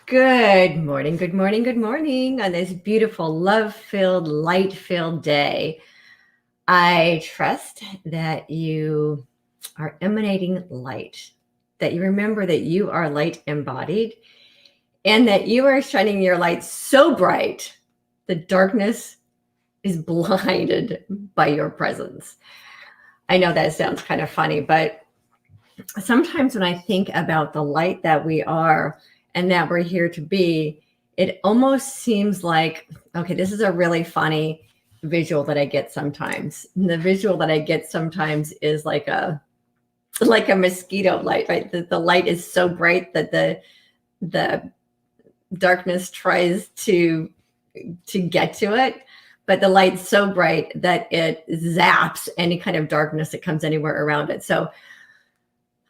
Good morning, good morning, good morning on this beautiful, love-filled, light-filled day. I trust that you are emanating light, that you remember that you are light embodied, and that you are shining your light so bright the darkness is blinded by your presence. I know that sounds kind of funny, but sometimes when I think about the light that we are and that we're here to be, it almost seems like, okay, this is a really funny visual that I get sometimes. And the visual that I get sometimes is like a mosquito light, right? The light is so bright that the darkness tries to get to it, but the light's so bright that it zaps any kind of darkness that comes anywhere around it. So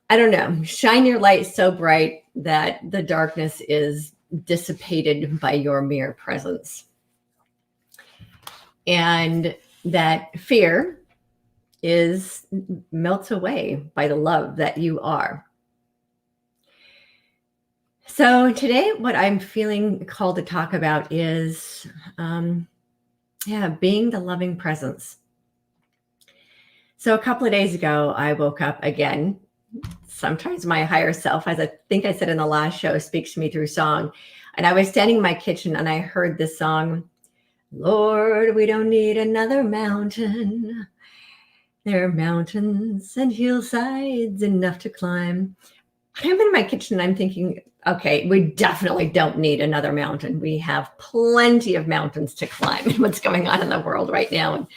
I don't know, shine your light so bright that the darkness is dissipated by your mere presence. And that fear melts away by the love that you are. So today, what I'm feeling called to talk about is, being the loving presence. So a couple of days ago, I woke up again. Sometimes my higher self, as I think I said in the last show, speaks to me through song. And I was standing in my kitchen and I heard this song, Lord, we don't need another mountain. There are mountains and hillsides enough to climb. I'm in my kitchen and I'm thinking, okay, we definitely don't need another mountain. We have plenty of mountains to climb. What's going on in the world right now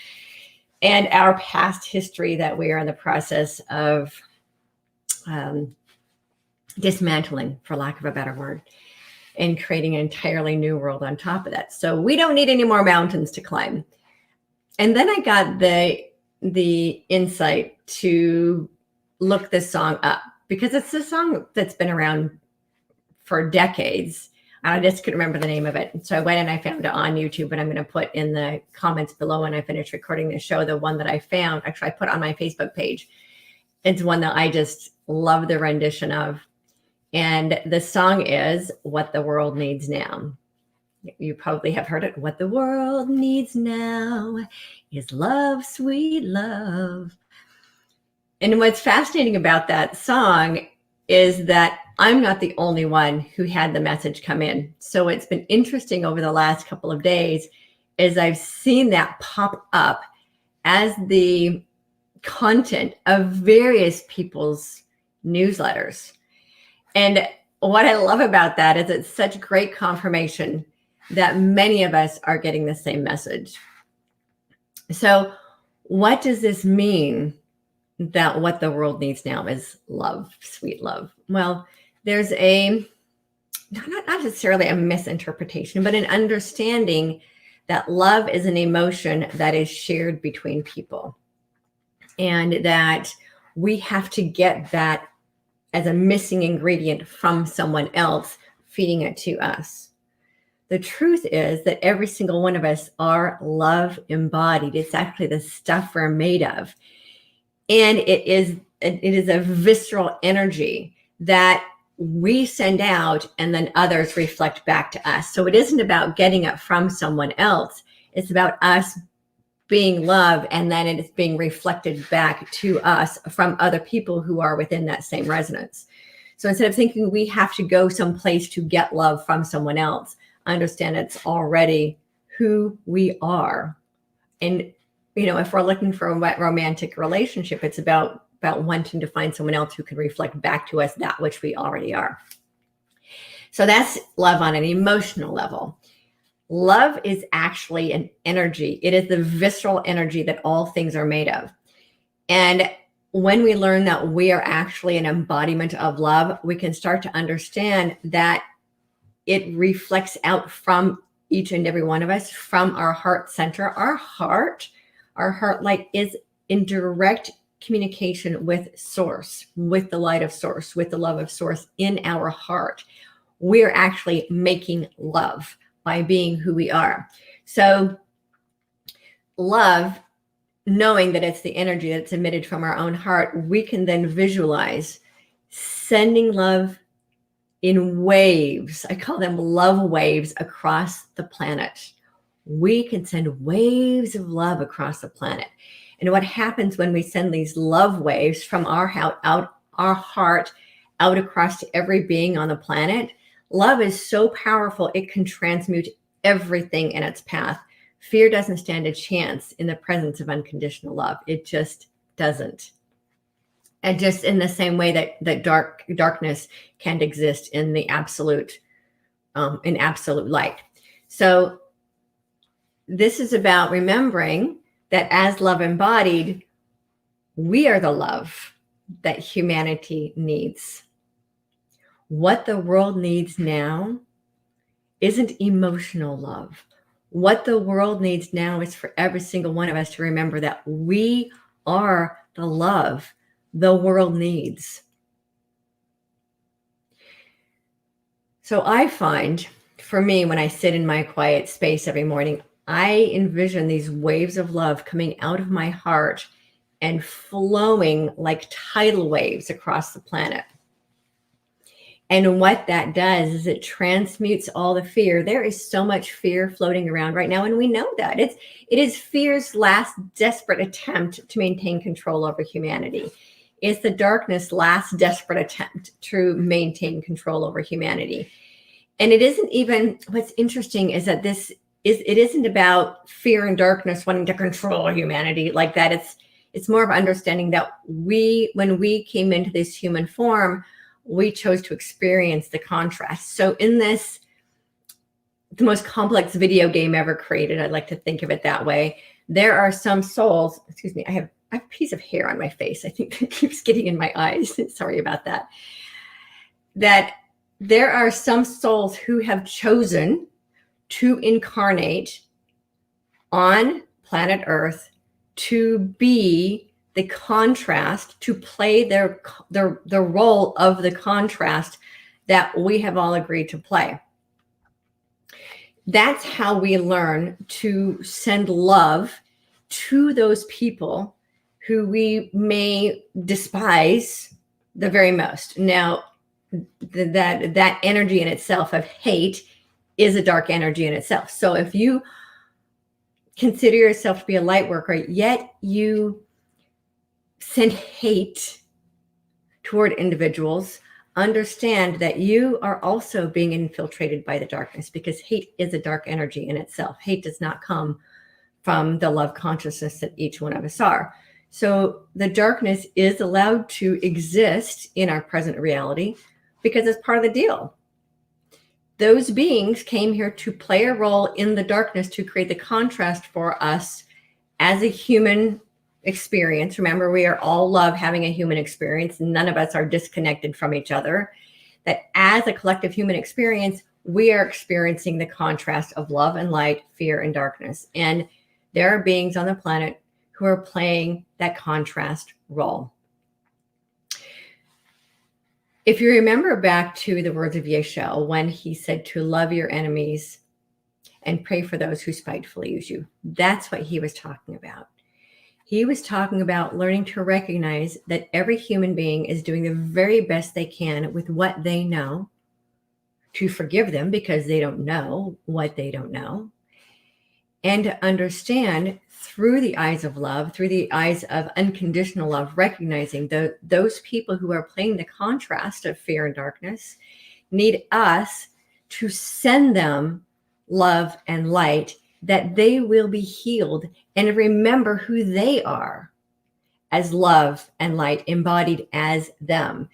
and our past history that we are in the process of dismantling, for lack of a better word, and creating an entirely new world on top of that. So we don't need any more mountains to climb. And then I got the insight to look this song up because it's a song that's been around for decades. I just couldn't remember the name of it. So I went and I found it on YouTube, and I'm going to put in the comments below when I finish recording the show, the one that I found. Actually, I put on my Facebook page. It's one that I just love the rendition of. And the song is What the World Needs Now. You probably have heard it. What the world needs now is love, sweet love. And what's fascinating about that song is that I'm not the only one who had the message come in. So it's been interesting over the last couple of days as I've seen that pop up as the content of various people's newsletters. And what I love about that is it's such great confirmation that many of us are getting the same message. So what does this mean that what the world needs now is love, sweet love? Well, there's not necessarily a misinterpretation, but an understanding that love is an emotion that is shared between people, and that we have to get that as a missing ingredient from someone else, feeding it to us. The truth is that every single one of us are love embodied. It's actually the stuff we're made of. And it is a visceral energy that we send out and then others reflect back to us. So it isn't about getting it from someone else. It's about us being love, and then it is being reflected back to us from other people who are within that same resonance. So instead of thinking we have to go someplace to get love from someone else, understand it's already who we are. And, if we're looking for a romantic relationship, it's about wanting to find someone else who can reflect back to us that which we already are. So that's love on an emotional level. Love is actually an energy. It is the visceral energy that all things are made of. And when we learn that we are actually an embodiment of love, we can start to understand that it reflects out from each and every one of us, from our heart center. Our heart light is in direct communication with source, with the light of source, with the love of source in our heart. We're actually making love by being who we are. So love, knowing that it's the energy that's emitted from our own heart, we can then visualize sending love in waves. I call them love waves across the planet. We can send waves of love across the planet. And what happens when we send these love waves from our heart out across to every being on the planet? Love is so powerful, it can transmute everything in its path. Fear doesn't stand a chance in the presence of unconditional love. It just doesn't. And just in the same way that darkness can't exist in the absolute light. So this is about remembering that as love embodied, we are the love that humanity needs. What the world needs now isn't emotional love. What the world needs now is for every single one of us to remember that we are the love the world needs. So I find, for me, when I sit in my quiet space every morning, I envision these waves of love coming out of my heart and flowing like tidal waves across the planet. And what that does is it transmutes all the fear. There is so much fear floating around right now, and we know that. It is fear's last desperate attempt to maintain control over humanity. It's the darkness' last desperate attempt to maintain control over humanity. And it isn't even, what's interesting is that it isn't about fear and darkness wanting to control humanity like that. It's more of understanding that when we came into this human form, we chose to experience the contrast. So in this, the most complex video game ever created, I'd like to think of it that way, there are some souls, excuse me, I have a piece of hair on my face. I think it keeps getting in my eyes. Sorry about that. That there are some souls who have chosen to incarnate on planet Earth to be the contrast, to play the role of the contrast that we have all agreed to play. That's how we learn to send love to those people who we may despise the very most. Now, that energy in itself of hate is a dark energy in itself. So if you consider yourself to be a light worker, yet you send hate toward individuals, understand that you are also being infiltrated by the darkness, because hate is a dark energy in itself. Hate does not come from the love consciousness that each one of us are. So the darkness is allowed to exist in our present reality because it's part of the deal. Those beings came here to play a role in the darkness to create the contrast for us as a human experience. Remember, we are all love having a human experience. None of us are disconnected from each other. That as a collective human experience, we are experiencing the contrast of love and light, fear and darkness. And there are beings on the planet who are playing that contrast role. If you remember back to the words of Yeshua, when he said to love your enemies and pray for those who spitefully use you, that's what he was talking about. He was talking about learning to recognize that every human being is doing the very best they can with what they know, to forgive them because they don't know what they don't know, and to understand through the eyes of love, through the eyes of unconditional love, recognizing those people who are playing the contrast of fear and darkness need us to send them love and light, that they will be healed and remember who they are as love and light embodied as them.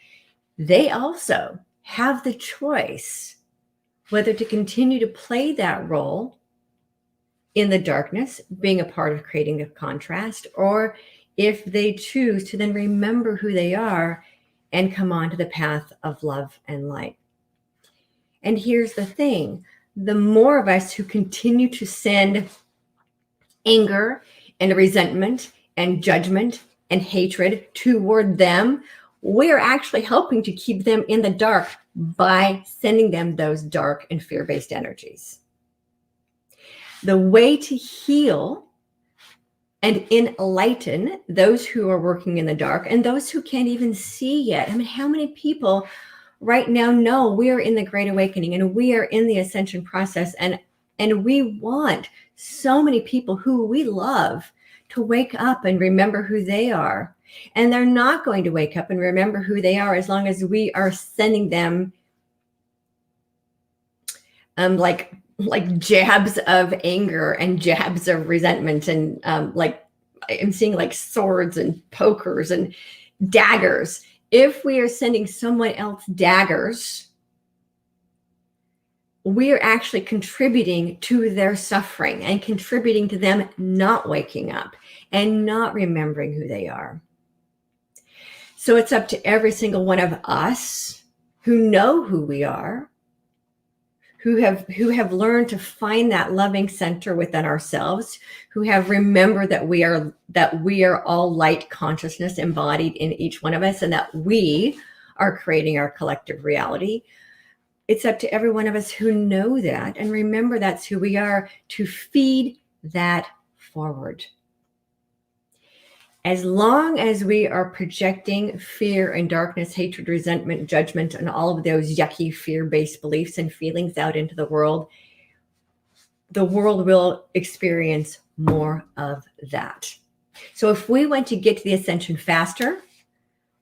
They also have the choice whether to continue to play that role in the darkness, being a part of creating the contrast, or if they choose to then remember who they are and come onto the path of love and light. And here's the thing, the more of us who continue to send anger and resentment and judgment and hatred toward them, we're actually helping to keep them in the dark by sending them those dark and fear-based energies. The way to heal and enlighten those who are working in the dark and those who can't even see yet. I mean, how many people right now know we are in the Great Awakening and we are in the ascension process, and we want so many people who we love to wake up and remember who they are. And they're not going to wake up and remember who they are as long as we are sending them like jabs of anger and jabs of resentment, and like I'm seeing like swords and pokers and daggers. If we are sending someone else daggers, we are actually contributing to their suffering and contributing to them not waking up and not remembering who they are. So it's up to every single one of us who know who we are, who have learned to find that loving center within ourselves, who have remembered that we are all light consciousness embodied in each one of us, and that we are creating our collective reality. It's up to every one of us who know that and remember that's who we are, to feed that forward. As long as we are projecting fear and darkness, hatred, resentment, judgment, and all of those yucky fear-based beliefs and feelings out into the world will experience more of that. So if we want to get to the ascension faster,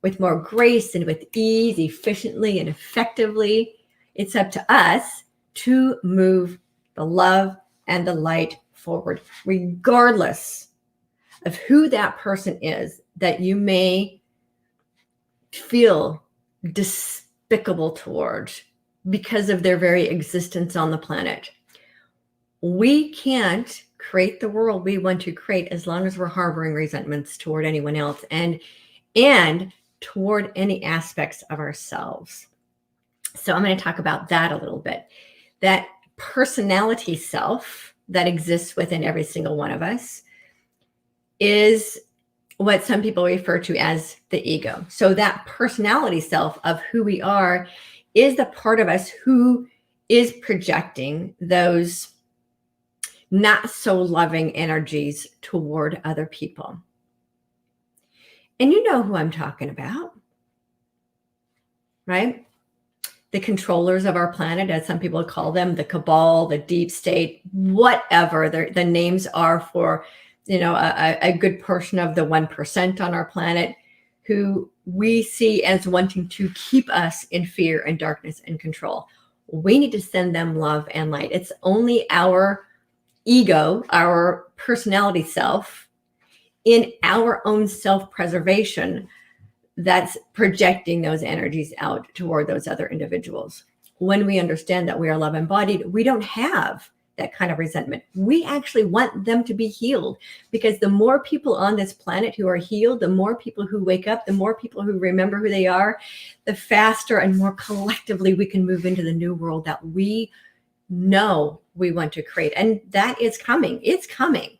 with more grace and with ease, efficiently and effectively, it's up to us to move the love and the light forward, regardless of who that person is that you may feel despicable towards because of their very existence on the planet. We can't create the world we want to create as long as we're harboring resentments toward anyone else and toward any aspects of ourselves. So I'm going to talk about that a little bit. That personality self that exists within every single one of us is what some people refer to as the ego. So that personality self of who we are is the part of us who is projecting those not so loving energies toward other people. And you know who I'm talking about, right? The controllers of our planet, as some people call them, the cabal, the deep state, whatever the names are for, a good portion of the 1% on our planet, who we see as wanting to keep us in fear and darkness and control. We need to send them love and light. It's only our ego, our personality self, in our own self-preservation that's projecting those energies out toward those other individuals. When we understand that we are love embodied, we don't have that kind of resentment. We actually want them to be healed, because the more people on this planet who are healed, the more people who wake up, the more people who remember who they are, the faster and more collectively we can move into the new world that we know we want to create. And that is coming. It's coming.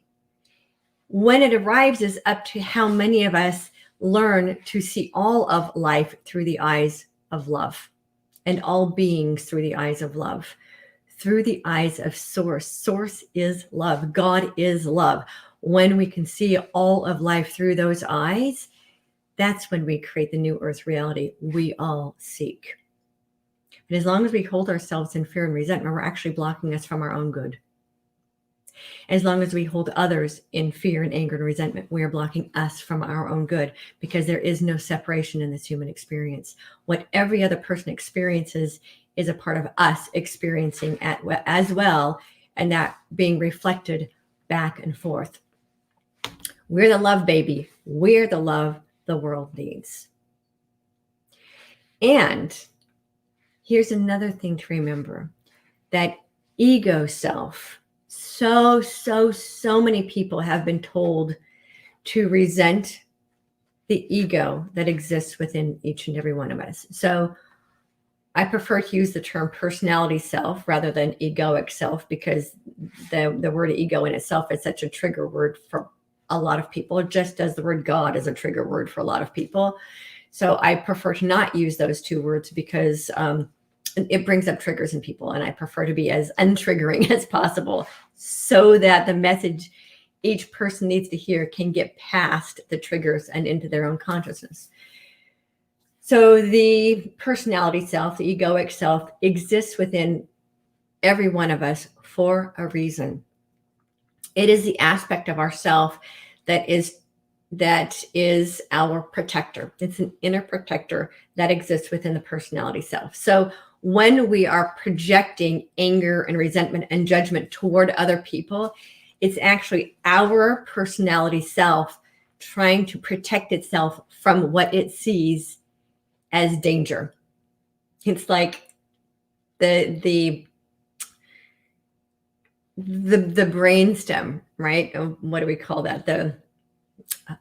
When it arrives is up to how many of us learn to see all of life through the eyes of love, and all beings through the eyes of love, through the eyes of Source. Source is love. God is love. When we can see all of life through those eyes, that's when we create the new earth reality we all seek. And as long as we hold ourselves in fear and resentment, we're actually blocking us from our own good. As long as we hold others in fear and anger and resentment, we are blocking us from our own good, because there is no separation in this human experience. What every other person experiences is a part of us experiencing as well, and that being reflected back and forth. We're the love baby. We're the love the world needs. And here's another thing to remember, that ego self, so many people have been told to resent the ego that exists within each and every one of us. So I prefer to use the term personality self rather than egoic self, because the word ego in itself is such a trigger word for a lot of people, just as the word God is a trigger word for a lot of people. So I prefer to not use those two words, because it brings up triggers in people, and I prefer to be as untriggering as possible, so that the message each person needs to hear can get past the triggers and into their own consciousness. So the personality self, the egoic self, exists within every one of us for a reason. It is the aspect of ourself that is our protector. It's an inner protector that exists within the personality self. So when we are projecting anger and resentment and judgment toward other people, it's actually our personality self trying to protect itself from what it sees as danger. It's like the brainstem, right? What do we call that?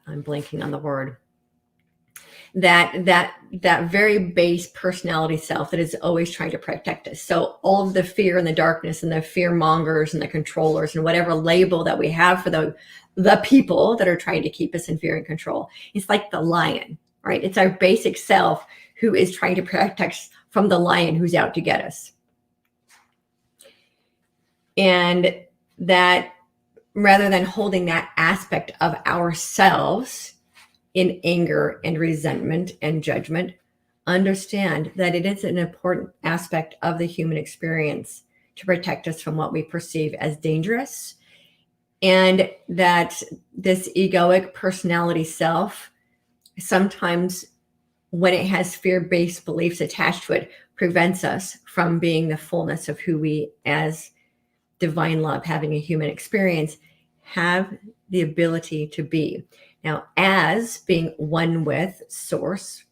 I'm blanking on the word. That very base personality self that is always trying to protect us. So all of the fear and the darkness and the fear mongers and the controllers and whatever label that we have for the people that are trying to keep us in fear and control, it's like the lion, right? It's our basic self who is trying to protect us from the lion who's out to get us. And that rather than holding that aspect of ourselves in anger and resentment and judgment, understand that it is an important aspect of the human experience to protect us from what we perceive as dangerous. And that this egoic personality self, sometimes when it has fear-based beliefs attached to it, prevents us from being the fullness of who we, as divine love, having a human experience, have the ability to be. Now, as being one with Source,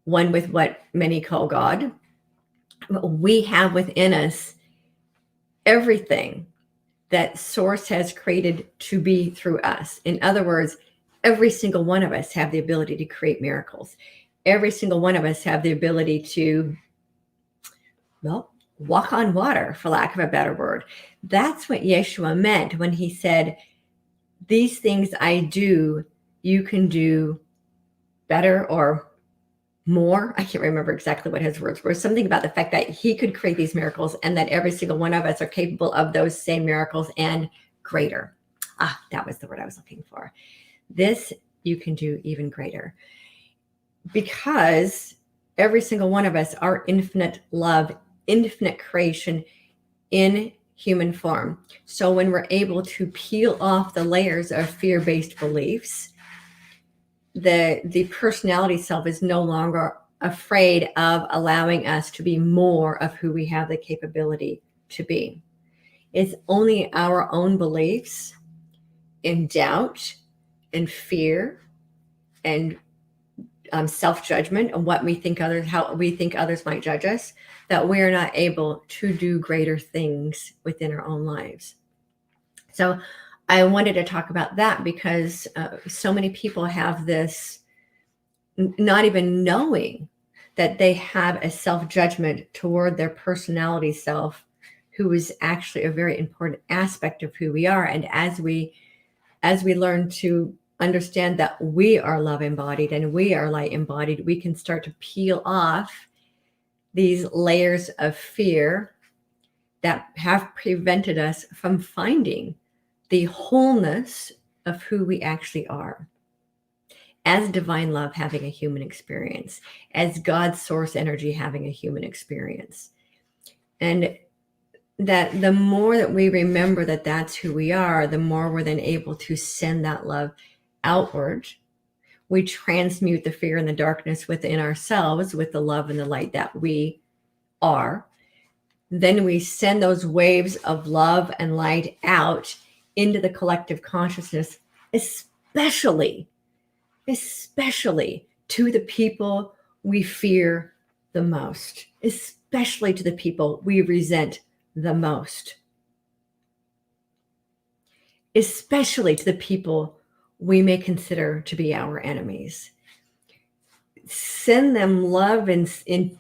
one with what many call God, we have within us everything that Source has created to be through us. In other words, every single one of us have the ability to create miracles. Every single one of us have the ability to, well, walk on water, for lack of a better word. That's what Yeshua meant when he said, these things I do, you can do better or more. I can't remember exactly what his words were. Something about the fact that he could create these miracles and that every single one of us are capable of those same miracles and greater. That was the word I was looking for. This you can do even greater. Because every single one of us are infinite love, infinite creation in human form. So when we're able to peel off the layers of fear-based beliefs, the personality self is no longer afraid of allowing us to be more of who we have the capability to be. It's only our own beliefs in doubt and fear and self-judgment and what we think others, how we think others might judge us, that we're not able to do greater things within our own lives. So I wanted to talk about that because so many people have this, not even knowing that they have a self-judgment toward their personality self, who is actually a very important aspect of who we are. And as we learn to understand that we are love embodied and we are light embodied, we can start to peel off these layers of fear that have prevented us from finding the wholeness of who we actually are. As divine love having a human experience, as God's source energy having a human experience. And that the more that we remember that that's who we are, the more we're then able to send that love outward. We transmute the fear and the darkness within ourselves with the love and the light that we are. Then we send those waves of love and light out into the collective consciousness, especially to the people we fear the most, especially to the people we resent the most, especially to the people we may consider to be our enemies. Send them love in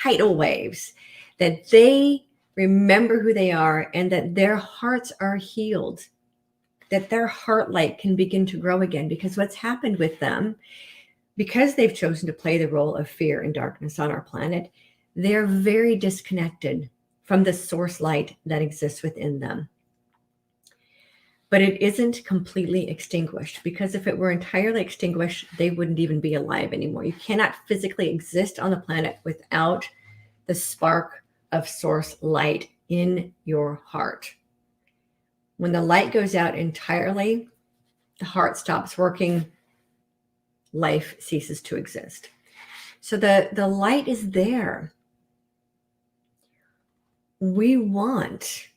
tidal waves, that they remember who they are and that their hearts are healed, that their heart light can begin to grow again. Because what's happened with them, because they've chosen to play the role of fear and darkness on our planet, they're very disconnected from the source light that exists within them. but it isn't completely extinguished, because if it were entirely extinguished, they wouldn't even be alive anymore. You cannot physically exist on the planet without the spark of source light in your heart. When the light goes out entirely, the heart stops working, life ceases to exist. So the light is there. We want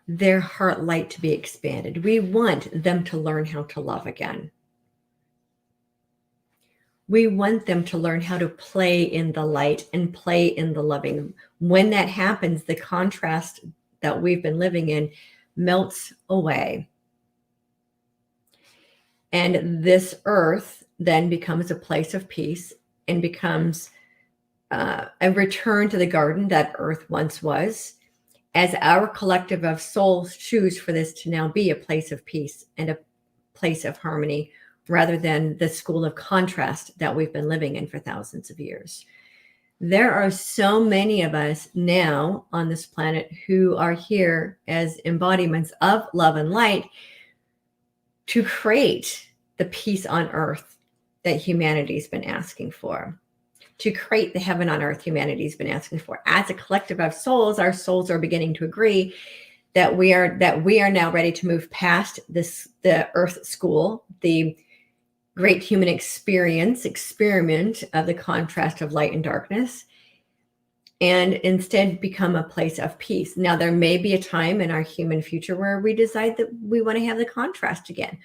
their heart light to be expanded. We want them to learn how to love again. We want them to learn how to play in the light and play in the loving. When that happens, the contrast that we've been living in melts away. And this earth then becomes a place of peace and becomes a return to the garden that earth once was, as our collective of souls choose for this to now be a place of peace and a place of harmony, rather than the school of contrast that we've been living in for thousands of years. There are so many of us now on this planet who are here as embodiments of love and light to create the peace on earth that humanity's been asking for, to create the heaven on earth humanity's been asking for. As a collective of souls, our souls are beginning to agree that we are now ready to move past the earth school, the great human experiment of the contrast of light and darkness, and instead become a place of peace. Now, there may be a time in our human future where we decide that we want to have the contrast again.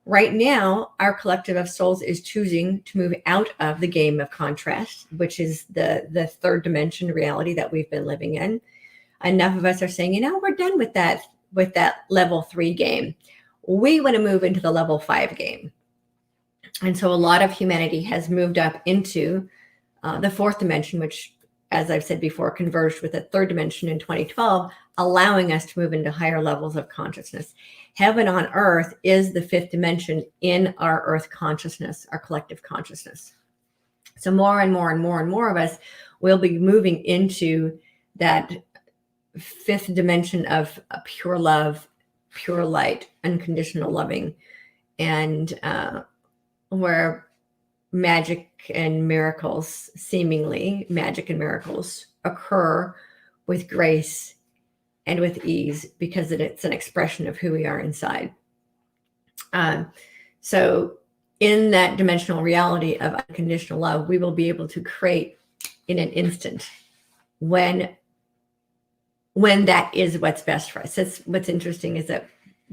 Right now, our collective of souls is choosing to move out of the game of contrast, which is the third dimension reality that we've been living in. Enough of us are saying, we're done with that level 3 game. We want to move into the level 5 game. And so a lot of humanity has moved up into the 4th dimension, which, as I've said before, converged with the 3rd dimension in 2012, allowing us to move into higher levels of consciousness. Heaven on earth is the 5th dimension in our earth consciousness, our collective consciousness. So more and more and more and more of us will be moving into that 5th dimension of pure love, pure light, unconditional loving, and where magic and miracles occur with grace and with ease, because it's an expression of who we are inside. So in that dimensional reality of unconditional love, we will be able to create in an instant when that is what's best for us. That's what's interesting, is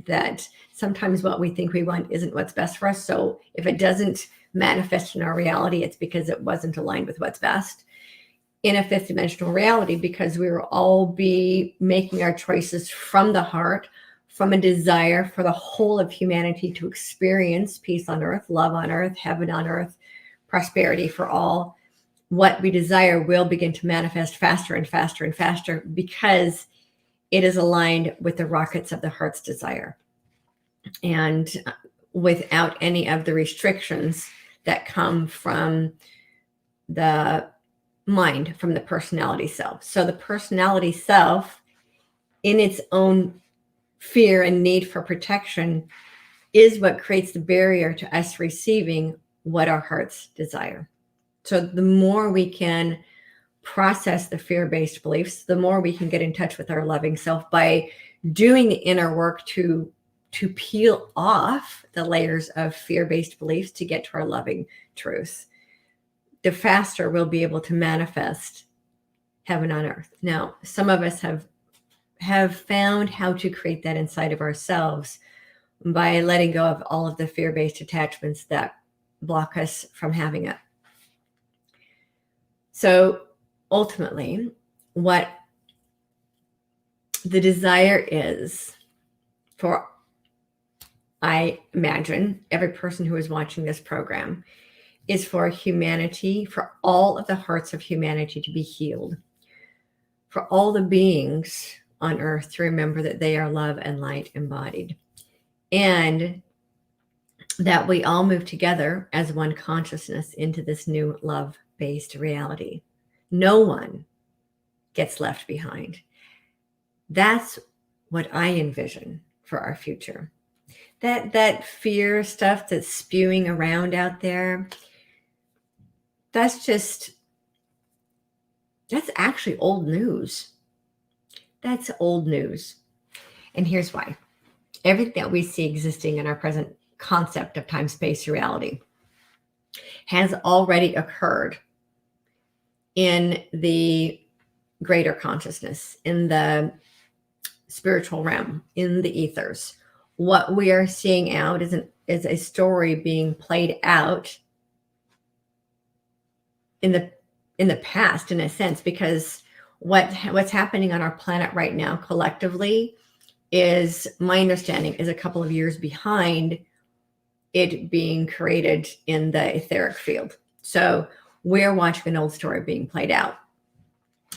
that sometimes what we think we want isn't what's best for us. So if it doesn't manifest in our reality, it's because it wasn't aligned with what's best. In a 5th dimensional reality, because we will all be making our choices from the heart, from a desire for the whole of humanity to experience peace on earth, love on earth, heaven on earth, prosperity for all. What we desire will begin to manifest faster and faster and faster, because it is aligned with the rockets of the heart's desire, and without any of the restrictions that come from the mind, from the personality self. So the personality self, in its own fear and need for protection, is what creates the barrier to us receiving what our hearts desire. So the more we can process the fear-based beliefs, the more we can get in touch with our loving self by doing the inner work to peel off the layers of fear-based beliefs to get to our loving truth, the faster we'll be able to manifest heaven on earth. Now, some of us have found how to create that inside of ourselves by letting go of all of the fear-based attachments that block us from having it. So ultimately, what the desire is for, I imagine, every person who is watching this program, is for humanity, for all of the hearts of humanity to be healed, for all the beings on earth to remember that they are love and light embodied, and that we all move together as one consciousness into this new love-based reality. No one gets left behind. That's what I envision for our future. that fear stuff that's spewing around out there, that's actually old news. That's old news. And here's why. Everything that we see existing in our present concept of time, space, reality has already occurred in the greater consciousness, in the spiritual realm, in the ethers. What we are seeing out is a story being played out in the past, in a sense, because what's happening on our planet right now collectively is, my understanding, is a couple of years behind it being created in the etheric field. So we're watching an old story being played out.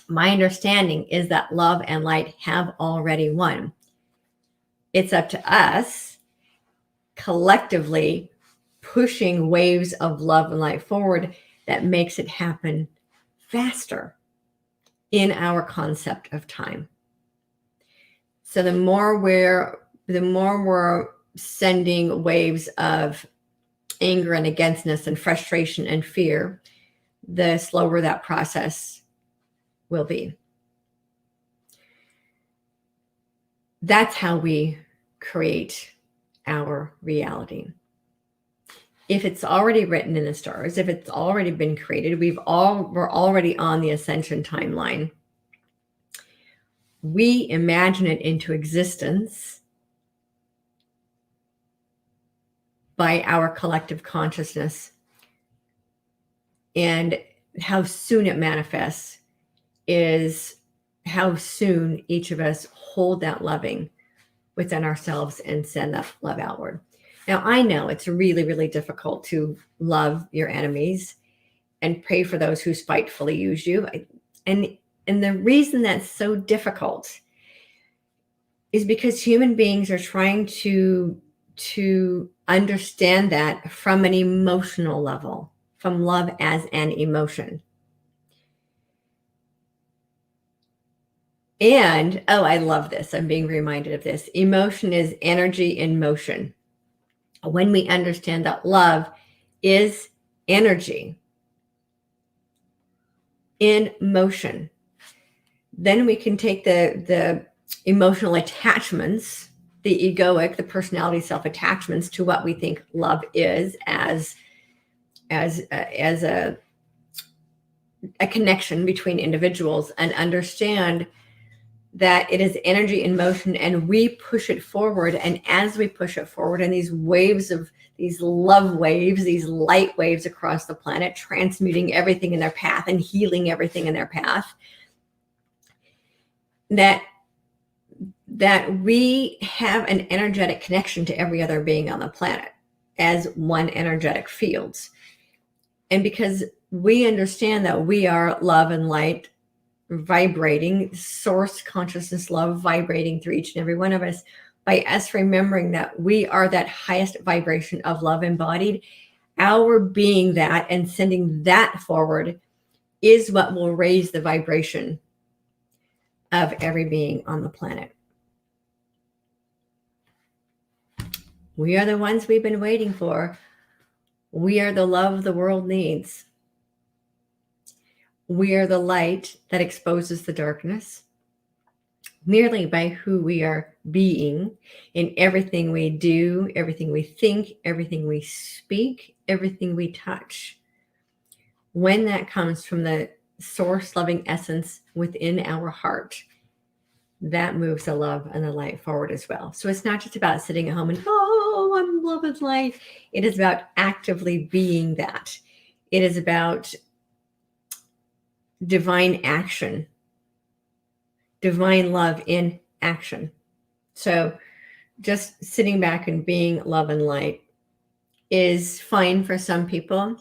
My understanding is that love and light have already won. It's up to us collectively pushing waves of love and light forward that makes it happen faster in our concept of time. So the more we're sending waves of anger and againstness and frustration and fear, the slower that process will be. That's how we create our reality. If it's already written in the stars, if it's already been created, we're already on the ascension timeline. We imagine it into existence by our collective consciousness, and how soon it manifests is how soon each of us hold that loving within ourselves and send that love outward. Now, I know it's really, really difficult to love your enemies and pray for those who spitefully use you. And the reason that's so difficult is because human beings are trying to understand that from an emotional level, from love as an emotion. And, oh, I love this. I'm being reminded of this. Emotion is energy in motion. When we understand that love is energy in motion, then we can take the emotional attachments, the egoic, the personality self-attachments to what we think love is as a connection between individuals, and understand that it is energy in motion, and we push it forward. And as we push it forward, and these waves of these love waves, these light waves across the planet, transmuting everything in their path and healing everything in their path, that we have an energetic connection to every other being on the planet as one energetic fields. And because we understand that we are love and light vibrating, source consciousness love vibrating through each and every one of us, by us remembering that we are that highest vibration of love embodied, our being that and sending that forward is what will raise the vibration of every being on the planet. We are the ones we've been waiting for. We are the love the world needs. We are the light that exposes the darkness merely by who we are being in everything we do, everything we think, everything we speak, everything we touch. When that comes from the source loving essence within our heart, that moves the love and the light forward as well. So it's not just about sitting at home and, oh, I'm love and light. It is about actively being that. It is about divine action, divine love in action. So just sitting back and being love and light is fine for some people.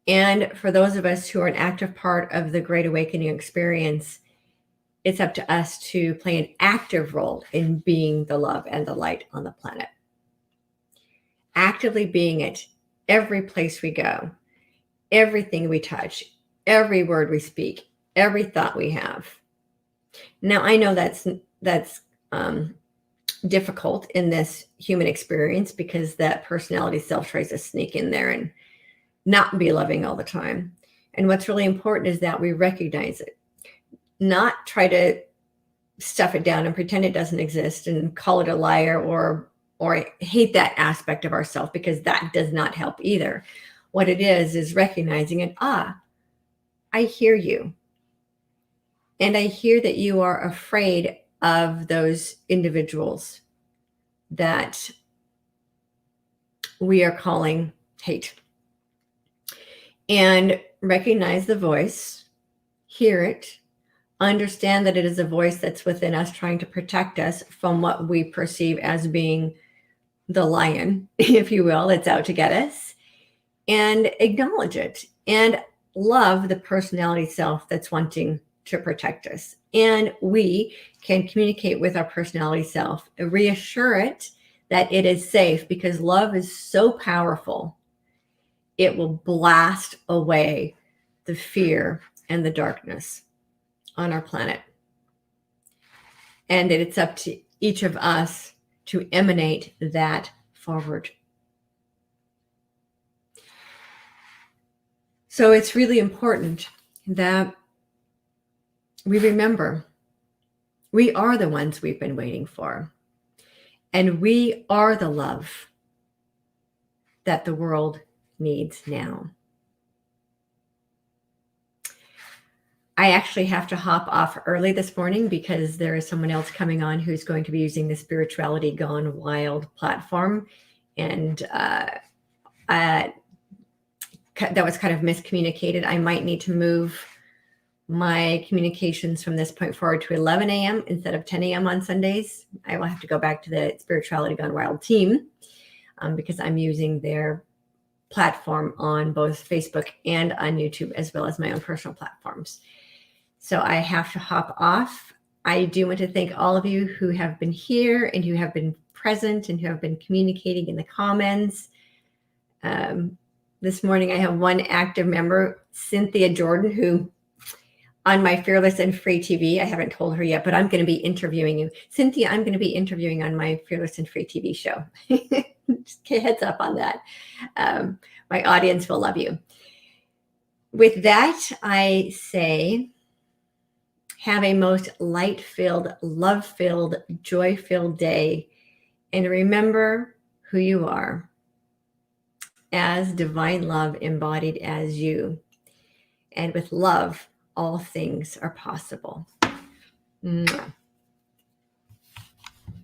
And for those of us who are an active part of the Great Awakening experience, it's up to us to play an active role in being the love and the light on the planet. Actively being it every place we go, everything we touch, every word we speak, every thought we have. Now, I know that's difficult in this human experience because that personality self tries to sneak in there and not be loving all the time. And what's really important is that we recognize it, not try to stuff it down and pretend it doesn't exist and call it a liar or hate that aspect of ourselves, because that does not help either. What it is recognizing it. I hear you. And I hear that you are afraid of those individuals that we are calling hate. And recognize the voice, hear it, understand that it is a voice that's within us trying to protect us from what we perceive as being the lion, if you will, that's out to get us, and acknowledge it and love the personality self that's wanting to protect us. And we can communicate with our personality self, reassure it that it is safe, because love is so powerful. It will blast away the fear and the darkness on our planet. And it's up to each of us to emanate that forward. So it's really important that we remember we are the ones we've been waiting for. And we are the love that the world needs now. I actually have to hop off early this morning because there is someone else coming on who's going to be using the Spirituality Gone Wild platform. And that was kind of miscommunicated. I might need to move my communications from this point forward to 11 a.m. instead of 10 a.m. on Sundays. I will have to go back to the Spirituality Gone Wild team because I'm using their platform on both Facebook and on YouTube, as well as my own personal platforms. So I have to hop off. I do want to thank all of you who have been here and who have been present and who have been communicating in the comments. This morning I have one active member, Cynthia Jordan, who on my Fearless and Free TV, I haven't told her yet, but I'm going to be interviewing you. Cynthia, I'm going to be interviewing on my Fearless and Free TV show. Just heads up on that. My audience will love you. With that, I say, have a most light-filled, love-filled, joy-filled day. And remember who you are as divine love embodied as you. And with love, all things are possible. Mwah.